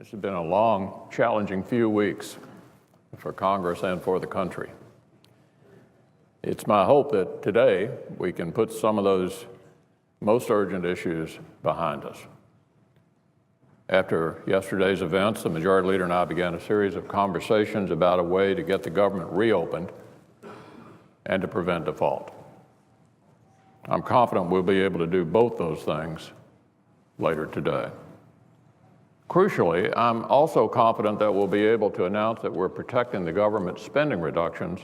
This has been a long, challenging few weeks for Congress and for the country. It's my hope that today we can put some of those most urgent issues behind us. After yesterday's events, the Majority Leader and I began a series of conversations about a way to get the government reopened and to prevent default. I'm confident we'll be able to do both those things later today. Crucially, I'm also confident that we'll be able to announce that we're protecting the government spending reductions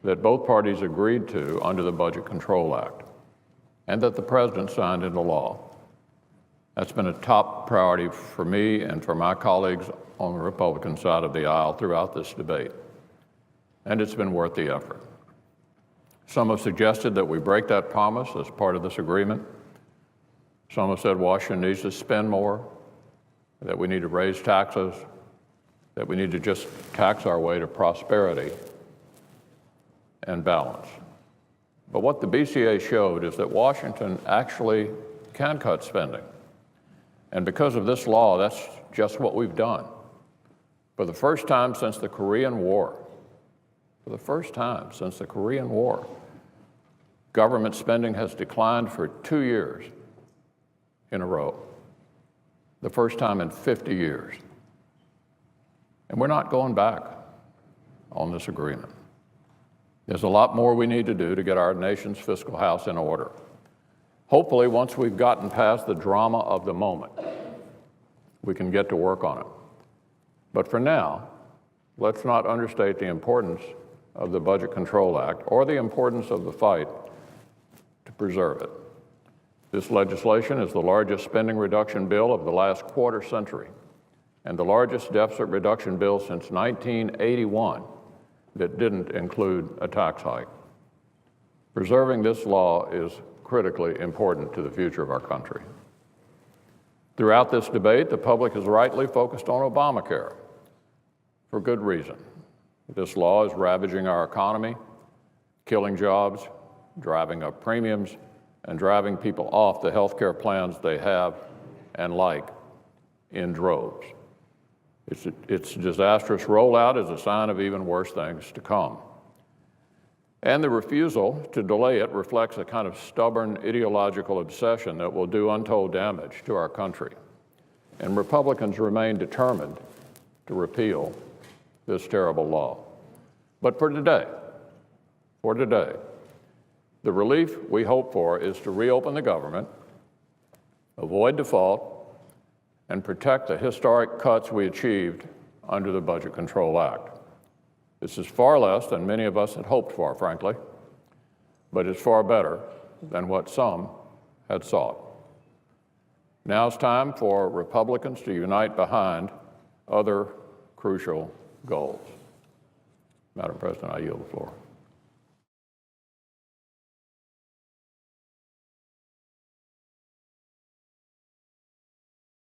that both parties agreed to under the Budget Control Act and that the President signed into law. That's been a top priority for me and for my colleagues on the Republican side of the aisle throughout this debate, and it's been worth the effort. Some have suggested that we break that promise as part of this agreement. Some have said Washington needs to spend more, that we need to raise taxes, that we need to just tax our way to prosperity and balance. But what the BCA showed is that Washington actually can cut spending. And because of this law, that's just what we've done. For the first time since the Korean War, government spending has declined for 2 years in a row. The first time in 50 years. And we're not going back on this agreement. There's a lot more we need to do to get our nation's fiscal house in order. Hopefully, once we've gotten past the drama of the moment, we can get to work on it. But for now, let's not understate the importance of the Budget Control Act or the importance of the fight to preserve it. This legislation is the largest spending reduction bill of the last quarter century and the largest deficit reduction bill since 1981 that didn't include a tax hike. Preserving this law is critically important to the future of our country. Throughout this debate, the public is rightly focused on Obamacare, for good reason. This law is ravaging our economy, killing jobs, driving up premiums, and driving people off the health care plans they have and like in droves. Its disastrous rollout is a sign of even worse things to come. And the refusal to delay it reflects a kind of stubborn ideological obsession that will do untold damage to our country. And Republicans remain determined to repeal this terrible law. But for today, the relief we hope for is to reopen the government, avoid default, and protect the historic cuts we achieved under the Budget Control Act. This is far less than many of us had hoped for, frankly, but it's far better than what some had sought. Now it's time for Republicans to unite behind other crucial goals. Madam President, I yield the floor.